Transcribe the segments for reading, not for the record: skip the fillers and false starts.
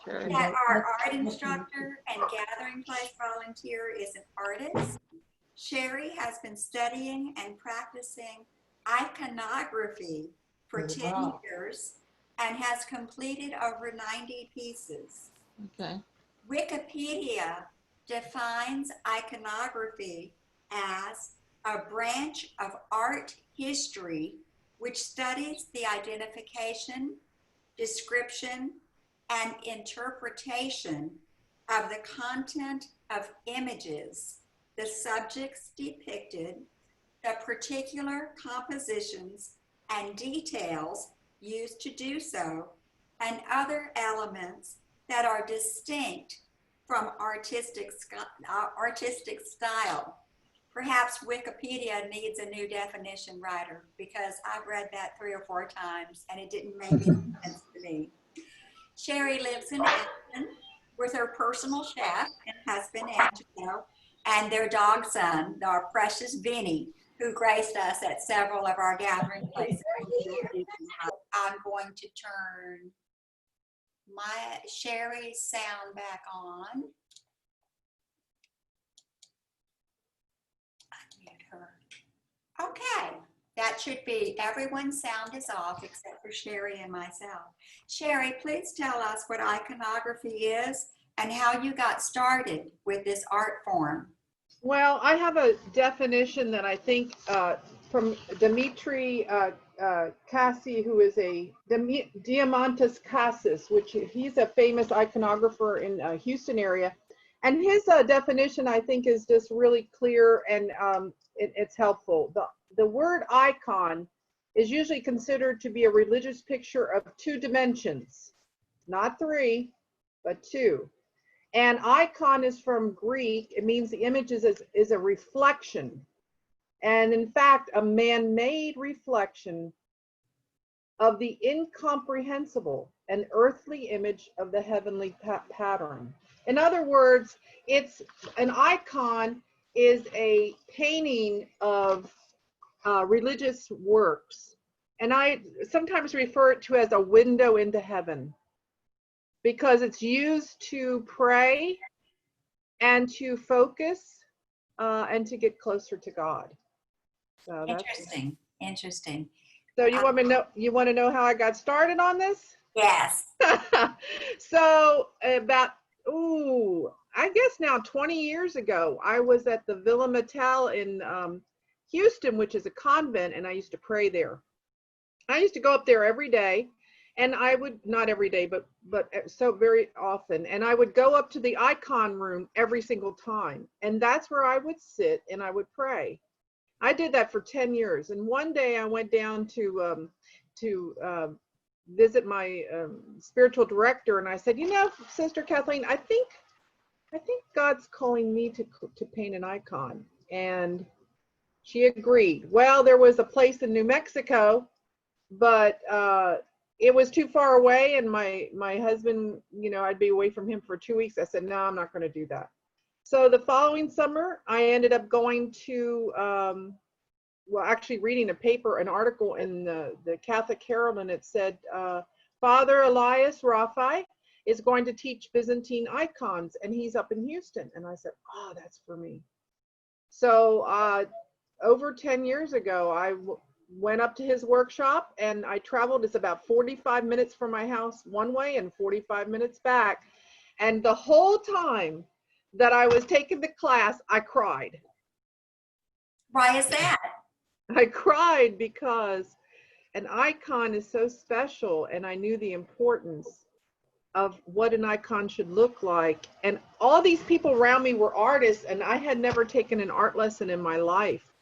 Sure. that our art instructor and gathering place volunteer is an artist. Sherry has been studying and practicing iconography for 10 years and has completed over 90 pieces. Okay. Wikipedia defines iconography as a branch of art history which studies the identification, description, and interpretation of the content of images, the subjects depicted, the particular compositions and details used to do so, and other elements that are distinct from artistic style. Perhaps Wikipedia needs a new definition writer, because I've read that 3 or 4 times and it didn't make any sense to me. Sherry lives in Akron with her personal chef and husband, Angelo, and their dog son, our precious Vinny, who graced us at several of our gathering places. I'm going to turn my Sherry's sound back on. Unmute her. Okay, that should be, everyone's sound is off except for Sherry and myself. Sherry, please tell us what iconography is and how you got started with this art form. Well, I have a definition that I think from Dimitri Cassi, who is a Diamantis Cassis, which he's a famous iconographer in Houston area. And his definition, I think, is just really clear, and it's helpful. The word icon is usually considered to be a religious picture of 2 dimensions, not 3, but 2. And icon is from Greek. It means the image is a reflection. And in fact, a man-made reflection of the incomprehensible and earthly image of the heavenly pattern. In other words, it's an icon is a painting of religious works. And I sometimes refer it to as a window into heaven, because it's used to pray and to focus and to get closer to God. So Interesting, interesting. So you want me to know? You want to know how I got started on this? Yes. So about I guess now 20 years ago, I was at the Villa Mattel in Houston, which is a convent, and I used to pray there. I used to go up there every day. And I would, not every day, but so very often. And I would go up to the icon room every single time. And that's where I would sit and I would pray. I did that for 10 years. And one day I went down to visit my spiritual director. And I said, you know, Sister Kathleen, I think God's calling me to paint an icon. And she agreed. Well, there was a place in New Mexico, but it was too far away, and my husband, you know, I'd be away from him for 2 weeks. I said, no, I'm not going to do that. So the following summer, I ended up going to, well, actually reading an article in the Catholic Herald, and it said, Father Elias Rafai is going to teach Byzantine icons, and he's up in Houston. And I said, oh, that's for me. So over 10 years ago, I went up to his workshop, and I traveled. It's about 45 minutes from my house one way and 45 minutes back. And the whole time that I was taking the class, I cried. Why is that? I cried because an icon is so special, and I knew the importance of what an icon should look like. And all these people around me were artists, and I had never taken an art lesson in my life.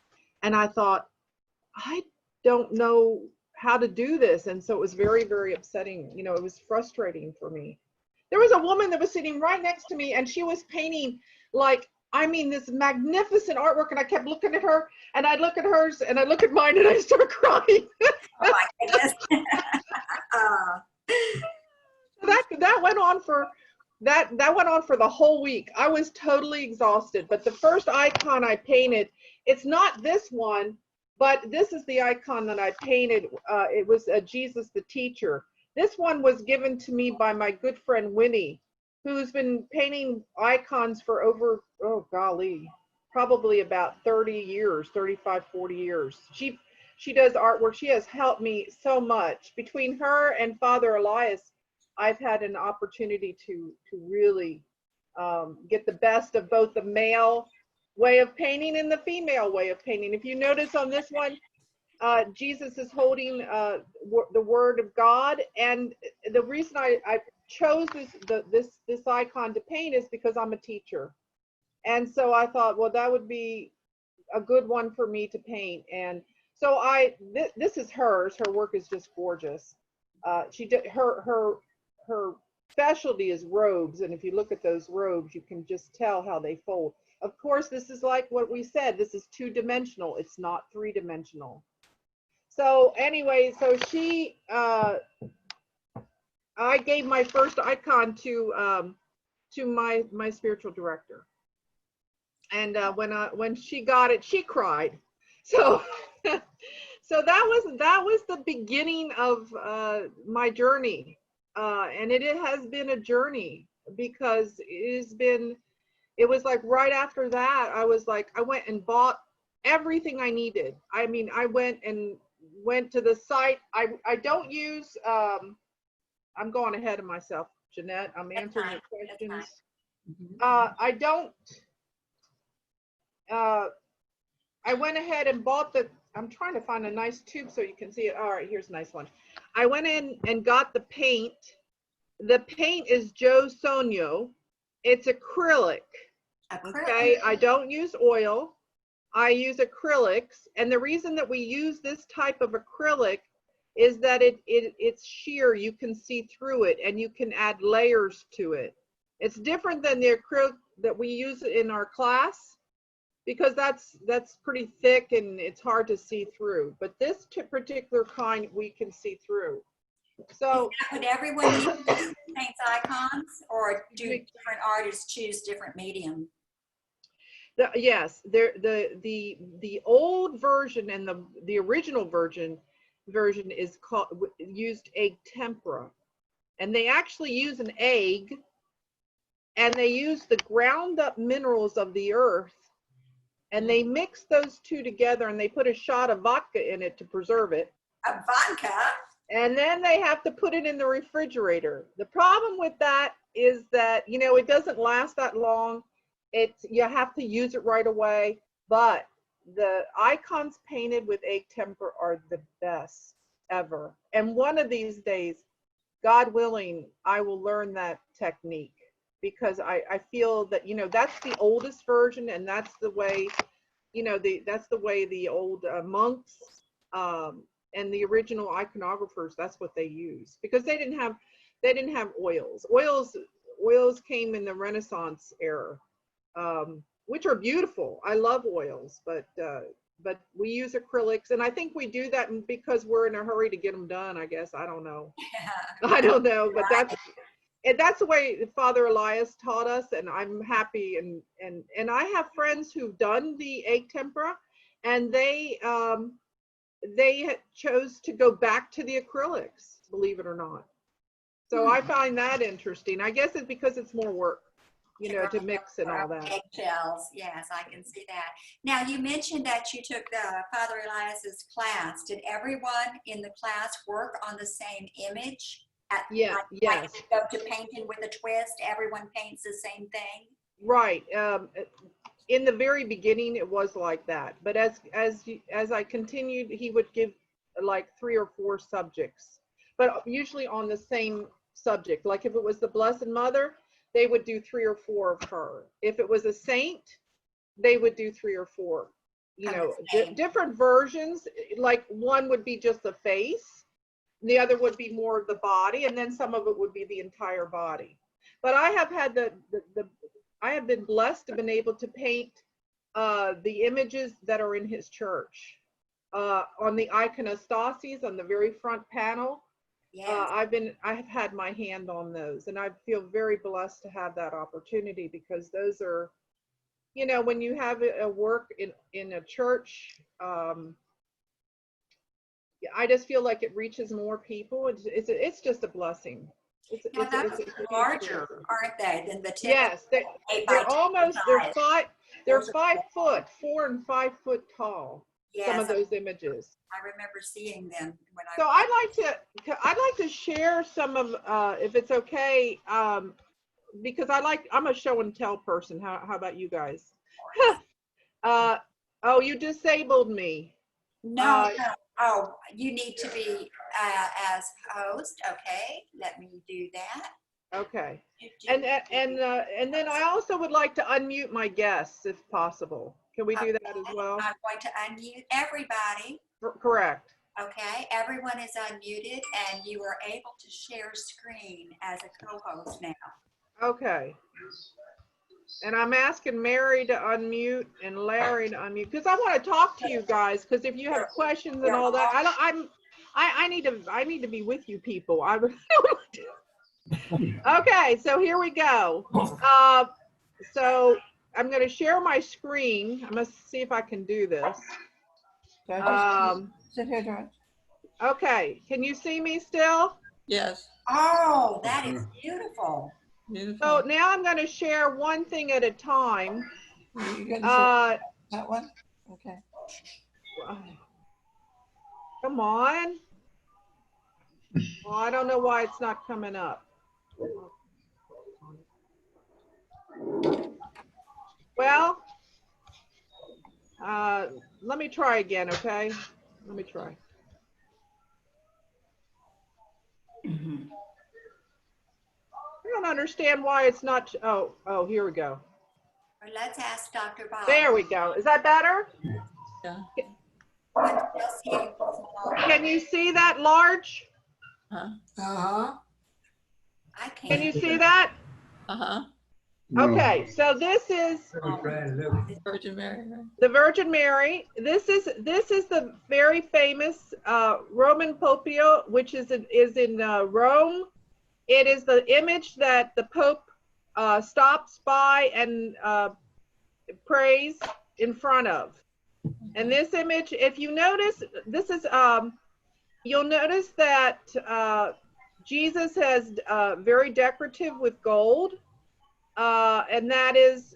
And I thought, I don't know how to do this. And so it was very, very upsetting. You know, it was frustrating for me. There was a woman that was sitting right next to me, and she was painting, like, I mean, this magnificent artwork. And I kept looking at her, and I'd look at hers, and I'd look at mine, and I start crying. Oh my goodness. That went on for that went on for the whole week. I was totally exhausted. But the first icon I painted, it's not this one, but this is the icon that I painted. It was Jesus the teacher. This one was given to me by my good friend Winnie, who's been painting icons for over, oh golly, probably about 30 years, 35, 40 years. She does artwork. She has helped me so much. Between her and Father Elias, I've had an opportunity to really get the best of both the male way of painting and the female way of painting. If you notice on this one, Jesus is holding the Word of God, and the reason I chose this icon to paint is because I'm a teacher, and so I thought, well, that would be a good one for me to paint. And so this is hers. Her work is just gorgeous. She did her specialty is robes, and if you look at those robes, you can just tell how they fold. Of course, this is like what we said. This is two-dimensional. It's not three-dimensional. So anyway, so I gave my first icon to my spiritual director, and when she got it, she cried. So so that was the beginning of my journey, and it has been a journey, because it was like right after that I went and bought everything I needed. I mean, I went to the site. I don't use I'm going ahead of myself, Jeanette. I'm answering your questions. I don't I went ahead and bought I'm trying to find a nice tube so you can see it. All right, here's a nice one. I went in and got the paint. The paint is Joe Sonio. It's acrylic. Okay, I don't use oil. I use acrylics, and the reason that we use this type of acrylic is that it's sheer. You can see through it, and you can add layers to it. It's different than the acrylic that we use in our class, because that's pretty thick and it's hard to see through. But this particular kind we can see through. So would everyone use paints icons, or do different artists choose different medium? Yes, the old version and the original version is used egg tempera, and they actually use an egg, and they use the ground up minerals of the earth, and they mix those two together, and they put a shot of vodka in it to preserve it. A vodka? And then they have to put it in the refrigerator. The problem with that is that, you know, it doesn't last that long. You have to use it right away, but the icons painted with egg tempera are the best ever. And one of these days, God willing, I will learn that technique, because I feel that, you know, that's the oldest version, and that's the way, you know, that's the way the old monks and the original iconographers, that's what they use, because they didn't have oils. Oils came in the Renaissance era. Which are beautiful. I love oils, but we use acrylics, and I think we do that because we're in a hurry to get them done. I guess, I don't know. Yeah. I don't know, but that's the way Father Elias taught us, and I'm happy. And I have friends who've done the egg tempera, and they chose to go back to the acrylics, believe it or not. So I find that interesting. I guess it's because it's more work, you know, to mix and all that. Eggshells, yes, I can see that. Now, you mentioned that you took Father Elias's class. Did everyone in the class work on the same image? Yes. Like go to painting with a twist, everyone paints the same thing? Right. In the very beginning, it was like that. But as I continued, he would give like 3 or 4 subjects, but usually on the same subject. Like if it was the Blessed Mother, they would do 3 or 4 of her. If it was a saint, they would do 3 or 4, you know, different versions. Like one would be just the face, the other would be more of the body, and then some of it would be the entire body. But I have had I have been blessed to been able to paint the images that are in his church. On the iconostases on the very front panel, I have had my hand on those, and I feel very blessed to have that opportunity, because those are, you know, when you have a work in a church, I just feel like it reaches more people. It's just a blessing. Now It's those a are huge larger, blessing. aren't they, than the typical Yes, 8 by 10 they're almost, size? they're Those are 5 foot, 4 and 5 foot tall. Some Yes, of those images. I remember seeing them when So I'd like to share some of, if it's okay, because I'm a show and tell person. How about you guys? Oh, you disabled me. No, no. Oh, you need to be as host. Okay, let me do that. Okay. And then I also would like to unmute my guests if possible. Can we do that as well? I'm going to unmute everybody. Correct. Okay, everyone is unmuted and you are able to share screen as a co-host now. Okay. And I'm asking Mary to unmute and Larry to unmute because I want to talk to you guys, because if you have questions and all that, I need to be with you people. Okay, so here we go. So I'm going to share my screen. I'm going to see if I can do this. Sit here, George. Okay, can you see me still? Yes. Oh, that is beautiful. Beautiful. So now I'm going to share one thing at a time. You gonna share that one? Okay. Come on. Well, I don't know why it's not coming up. Well, let me try again, okay? Let me try. I don't understand why it's not. Oh, here we go. Well, let's ask Dr. Bob. There we go. Is that better? Yeah. Can you see that large? Uh-huh. I can't. Can you see that? Uh-huh. Okay, so this is Virgin Mary, right? the Virgin Mary. This is the very famous Roman Popio, which is in Rome. It is the image that the Pope stops by and prays in front of. And this image, if you notice, this is you'll notice that Jesus has very decorative with gold, and that is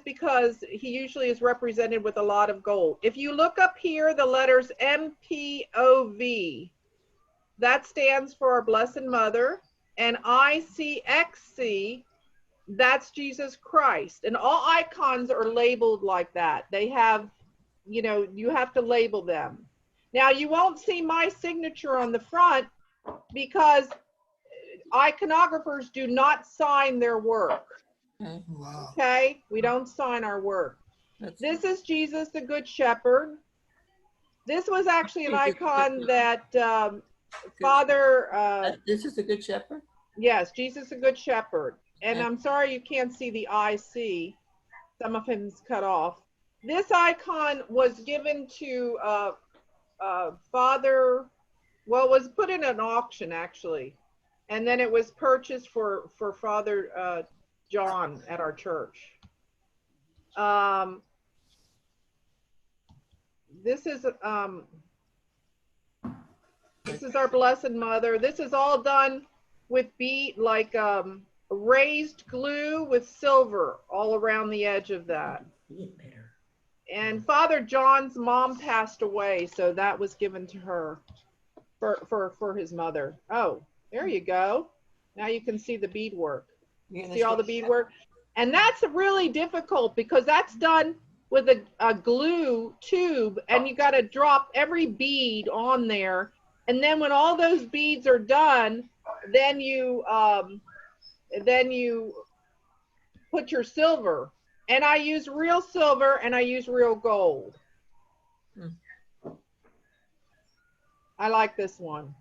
because he usually is represented with a lot of gold. If you look up here, the letters MPOV, that stands for our Blessed Mother, and ICXC, that's Jesus Christ. And all icons are labeled like that. They have, you have to label them. Now, you won't see my signature on the front because iconographers do not sign their work. Wow. Okay? We don't sign our work. This is Jesus the Good Shepherd. This was actually an icon that Father... this is the Good Shepherd? Yes, Jesus the Good Shepherd. And I'm sorry you can't see the IC. Some of him's cut off. This icon was given to Father... Well, it was put in an auction, actually. And then it was purchased for Father John at our church. This is our Blessed Mother. This is all done with raised glue with silver all around the edge of that. And Father John's mom passed away, so that was given to her for his mother. Oh, there you go. Now you can see the beadwork. See all the beadwork? And that's really difficult because that's done with a glue tube, and you got to drop every bead on there. And then when all those beads are done, then you put your silver. And I use real silver and I use real gold. I like this one.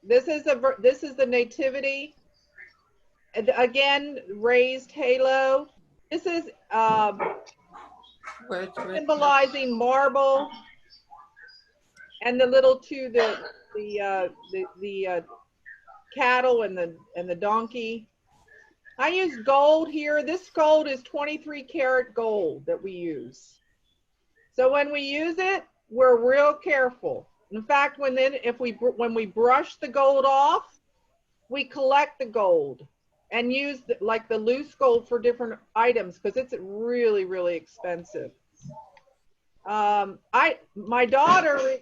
This is the Nativity. Again, raised halo. This is symbolizing marble, and the little the cattle and the donkey. I use gold here. This gold is 23 karat gold that we use. So when we use it, we're real careful. In fact, when we brush the gold off, we collect the gold and use like the loose gold for different items because it's really, really expensive. My daughter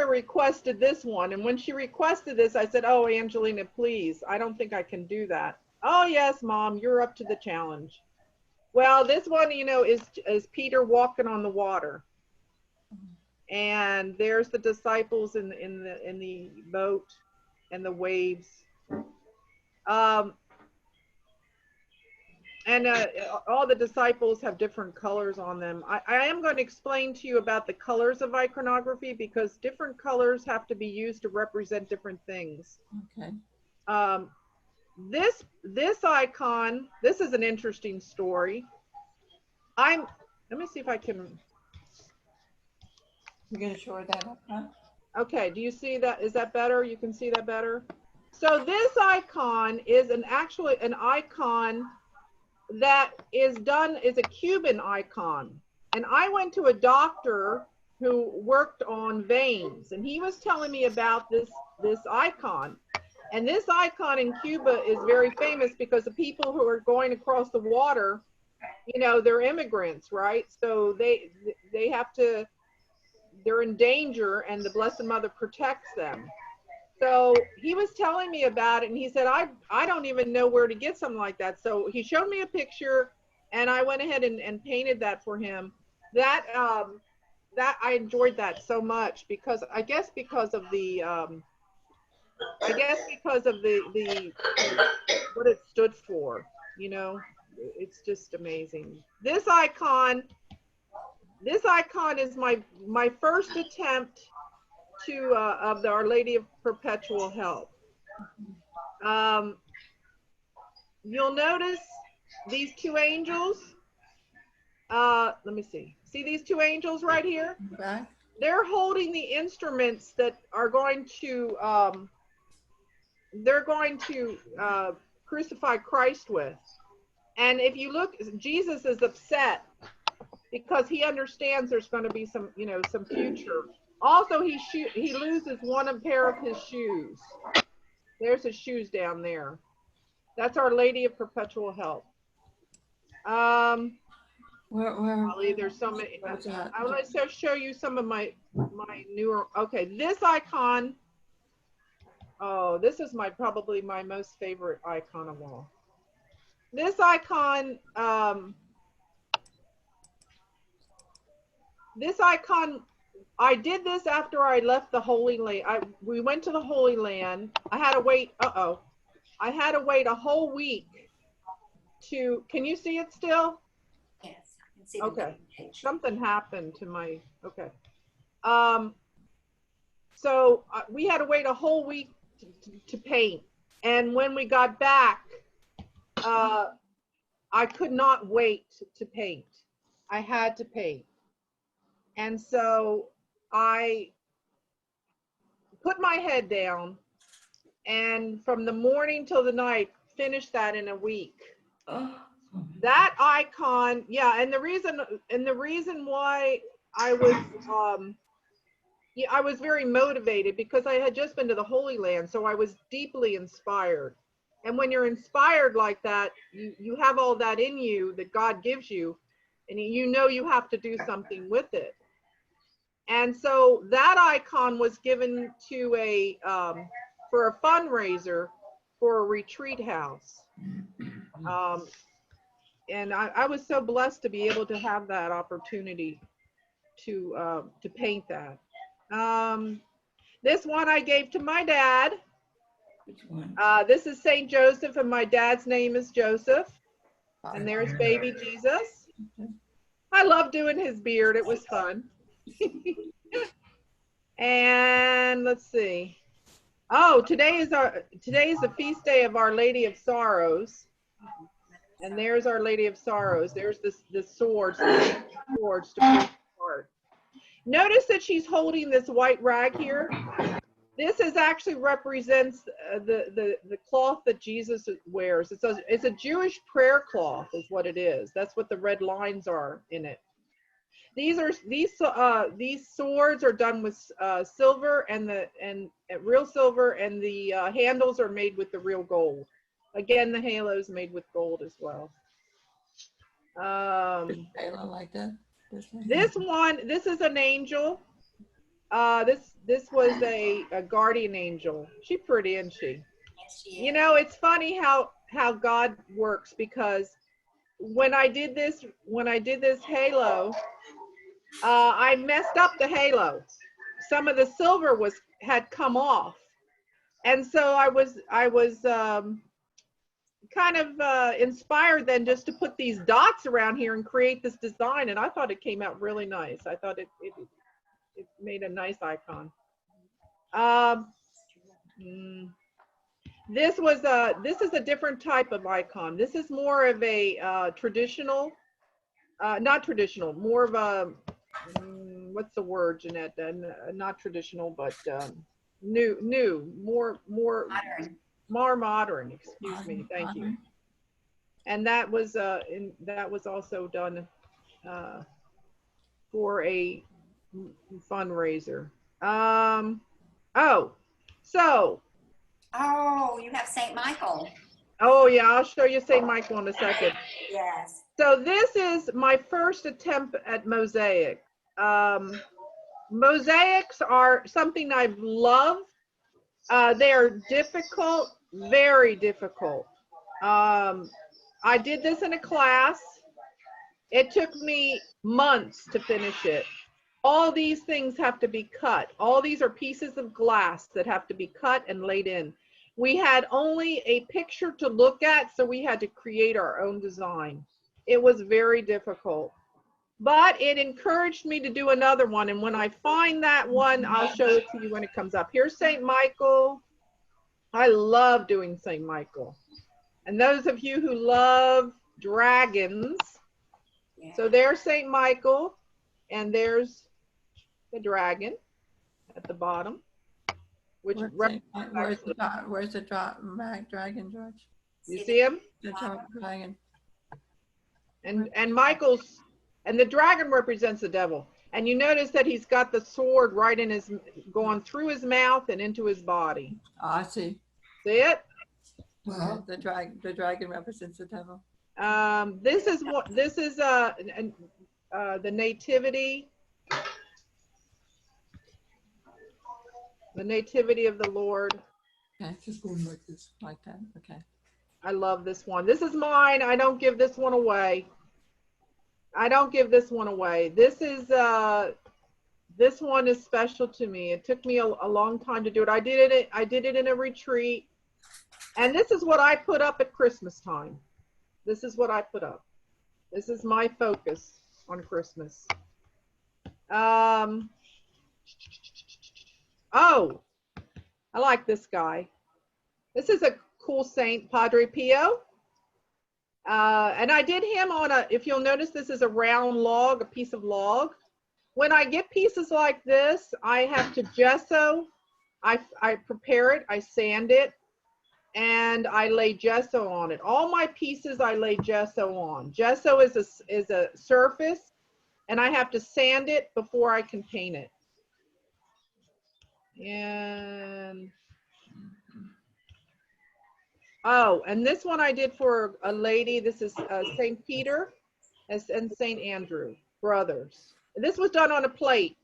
requested this one, and when she requested this, I said, "Oh, Angelina, please, I don't think I can do that." "Oh, yes, Mom, you're up to the challenge." Well, this one, you know, is Peter walking on the water, and there's the disciples in the boat and the waves. And all the disciples have different colors on them. I am going to explain to you about the colors of iconography because different colors have to be used to represent different things. Okay. This icon, this is an interesting story. Let me see if I can. You're going to show that up, huh? Okay, do you see that? Is that better? You can see that better? So this icon is actually an icon that is a Cuban icon. And I went to a doctor who worked on veins, and he was telling me about this icon. And this icon in Cuba is very famous because the people who are going across the water, you know, they're immigrants, right? So they have to, they're in danger, and the Blessed Mother protects them. So he was telling me about it, and he said, I don't even know where to get something like that. So he showed me a picture, and I went ahead and painted that for him. That I enjoyed that so much because I guess because of the what it stood for, you know, it's just amazing. This icon is my first attempt to of Our Lady of Perpetual Help. You'll notice these two angels. Let me see. See these two angels right here? Okay. They're holding the instruments that are going to crucify Christ with. And if you look, Jesus is upset because he understands there's going to be some, you know, some future. Also, he loses one pair of his shoes. There's his shoes down there. That's Our Lady of Perpetual Help. Where There's so many. I want to show you some of my newer. Okay, this icon. Oh, this is probably my most favorite icon of all. This icon. I did this after I left the Holy Land. We went to the Holy Land. I had to wait. I had to wait a whole week to. Can you see it still? Yes, I can see. Okay. Something happened to my. Okay. So we had to wait a whole week to paint, and when we got back, I could not wait to paint. I had to paint. And so I put my head down, and from the morning till the night, finished that in a week. That icon, yeah, and the reason why I was I was very motivated because I had just been to the Holy Land, so I was deeply inspired. And when you're inspired like that, you have all that in you that God gives you, and you know you have to do something with it. And so that icon was given to for a fundraiser for a retreat house. And I was so blessed to be able to have that opportunity to paint that. This one I gave to my dad. Which one? This is Saint Joseph, and my dad's name is Joseph. And there's baby Jesus. I love doing his beard. It was fun. And let's see. Oh, today is the feast day of Our Lady of Sorrows. And there's Our Lady of Sorrows. There's the swords to break the heart. Notice that she's holding this white rag here. This actually represents the cloth that Jesus wears. It's a Jewish prayer cloth is what it is. That's what the red lines are in it. These swords are done with silver and real silver, and the handles are made with the real gold. Again, the halo is made with gold as well. Halo like that. This is an angel. This was a guardian angel. She's pretty, isn't she? Yes, she You is. know, it's funny how God works, because when I did this halo, I messed up the halo. Some of the silver had come off, and so I was kind of inspired then just to put these dots around here and create this design, and I thought it came out really nice. I thought it made a nice icon. This is a different type of icon. This is more of a traditional, not traditional, more of a what's the word, Jeannette? Not traditional, but new, more modern. Excuse me. Thank you. And that was also done for a fundraiser. Oh, you have St. Michael. Oh yeah, I'll show you St. Michael in a second. Yes. So this is my first attempt at mosaic. Mosaics are something I've loved. They are difficult, very difficult. I did this in a class. It took me months to finish it. All these things have to be cut. All these are pieces of glass that have to be cut and laid in. We had only a picture to look at, so we had to create our own design. It was very difficult, but it encouraged me to do another one. And when I find that one, I'll show it to you when it comes up. Here's St. Michael. I love doing St. Michael. And those of you who love dragons, Yeah. so there's St. Michael, and there's the dragon at the bottom. Where's the dragon, George? You see him? The dragon. And Michael's, and the dragon represents the devil. And you notice that he's got the sword right in his, going through his mouth and into his body. Oh, I see. See it? Well, the dragon represents the devil. This is the nativity. The nativity of the Lord. Okay, just going like this, like that. Okay. I love this one. This is mine. I don't give this one away. I don't give this one away. This one is special to me. It took me a long time to do it. I did it in a retreat. And this is what I put up at Christmas time. This is what I put up. This is my focus on Christmas. Oh, I like this guy. This is a cool saint, Padre Pio. And I did him on if you'll notice, this is a round log, a piece of log. When I get pieces like this, I have to gesso. I prepare it, I sand it, and I lay gesso on it. All my pieces I lay gesso on. Gesso is a surface, and I have to sand it before I can paint it. And oh, and this one I did for a lady. This is St. Peter and St. Andrew, brothers. This was done on a plate.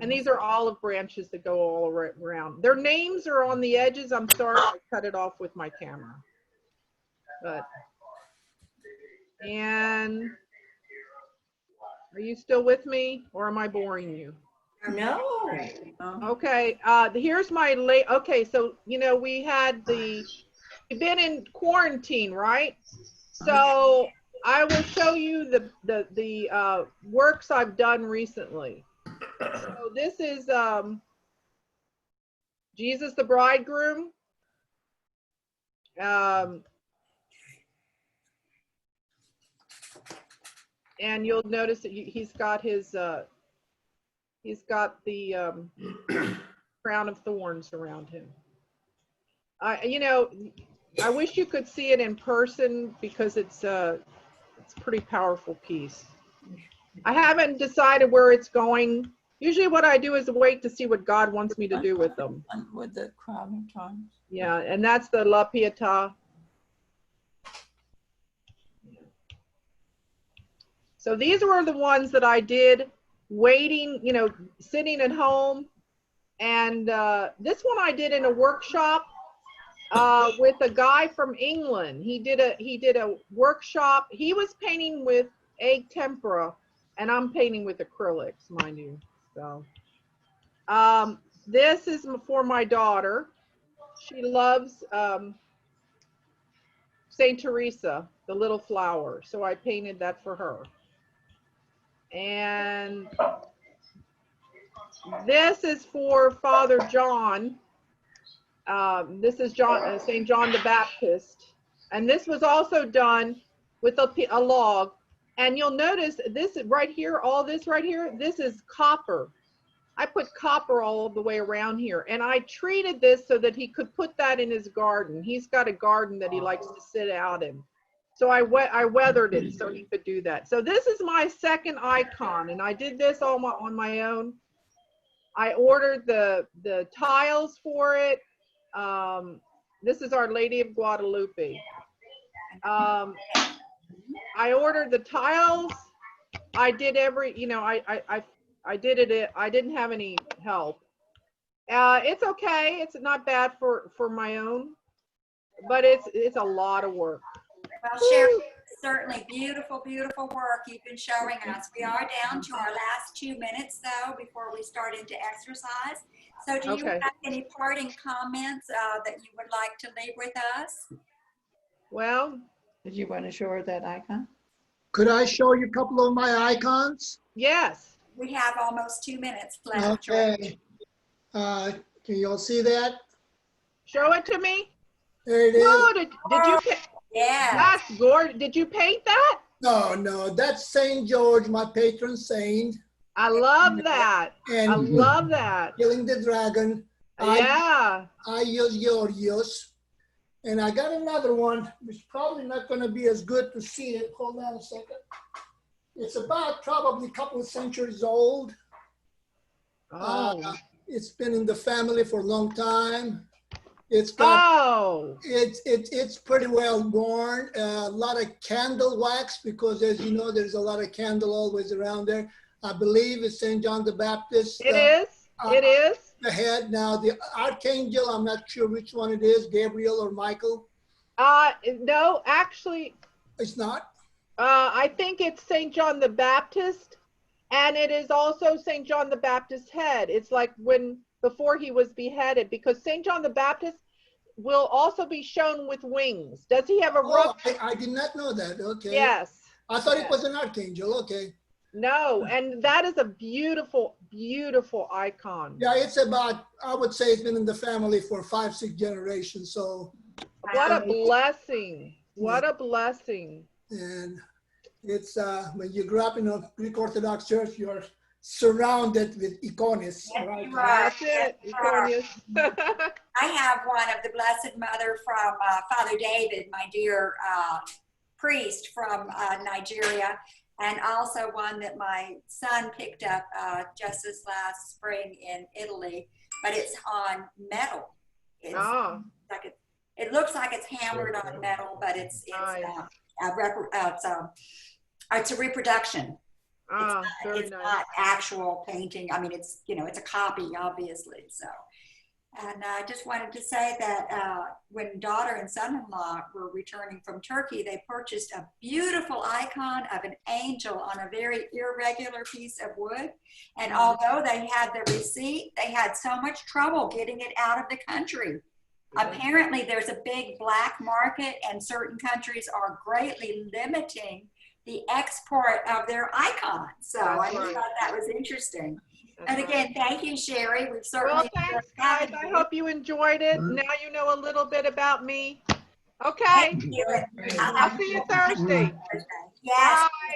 And these are olive branches that go all around. Their names are on the edges. I'm sorry, I cut it off with my camera. And are you still with me, or am I boring you? No. Okay, here's my okay, so, you know, we've been in quarantine, right? So I will show you the works I've done recently. So this is Jesus the bridegroom. And you'll notice that he's got the crown of thorns around him. You know, I wish you could see it in person, because it's a pretty powerful piece. I haven't decided where it's going. Usually what I do is wait to see what God wants me to do with them. With the crown of thorns. Yeah, and that's the La Pietà. So these were the ones that I did waiting, you know, sitting at home. And this one I did in a workshop with a guy from England. He did a workshop. He was painting with egg tempera, and I'm painting with acrylics, mind you. So this is for my daughter. She loves Saint Teresa, the little flower. So I painted that for her. And this is for Father John. This is St. John the Baptist. And this was also done with a log. And you'll notice this right here, all this right here, this is copper. I put copper all the way around here. And I treated this so that he could put that in his garden. He's got a garden that he likes to sit out in. So I weathered it so he could do that. So this is my second icon. And I did this all on my own. I ordered the tiles for it. This is Our Lady of Guadalupe. I ordered the tiles. I did every, you know, I did it. I didn't have any help. It's okay. It's not bad for my own, but it's a lot of work. Well, Sherry, certainly beautiful, beautiful work you've been showing us. We are down to our last 2 minutes, though, before we start into exercise. So do you have any parting comments that you would like to leave with us? Well, Did you want to show her that icon? Could I show you a couple of my icons? yes. We have almost 2 minutes left. Okay. Can you all see that? Show it to me. There it is. Oh, did you paint? Yeah. That's gorgeous. Did you paint that? No, that's Saint George, my patron saint. I love that. And I love that. killing the dragon. Yeah. I use Georgios. And I got another one, which is probably not going to be as good to see it. Hold on a second. It's about probably a couple of centuries old. Oh. It's been in the family for a long time. It's got, it's pretty well worn. A lot of candle wax because, as you know, there's a lot of candle always around there. I believe it's St. John the Baptist. It is. It is. The head. Now, the archangel, I'm not sure which one it is, Gabriel or Michael. No, actually, It's not. I think it's St. John the Baptist, and it is also St. John the Baptist's head. It's like before he was beheaded, because St. John the Baptist will also be shown with wings. Does he have a rough? I did not know that. Okay. Yes. I thought it was an archangel. Okay. No, and that is a beautiful, beautiful icon. Yeah, it's about, I would say it's been in the family for 5-6 generations. So. What a blessing. What a blessing. And it's, when you grew up in a Greek Orthodox church, you're surrounded with iconists. Yes, Right? you are. That's it. Yes, you are. Iconius. I have one of the Blessed Mother from Father David, my dear priest from Nigeria, and also one that my son picked up just this last spring in Italy, but it's on metal. It's like it looks like it's hammered on metal, but it's a reproduction. It's not actual painting. I mean, it's a copy, obviously. So, and I just wanted to say that when daughter and son-in-law were returning from Turkey, they purchased a beautiful icon of an angel on a very irregular piece of wood. And although they had the receipt, they had so much trouble getting it out of the country. Apparently, there's a big black market, and certain countries are greatly limiting the export of their icons. So I just thought that was interesting. And again, thank you, Sherry. We've certainly. Well, thanks, guys. I hope you enjoyed it. Now you know a little bit about me. Okay. Thank you. I'll see you Thursday. Yes. Bye.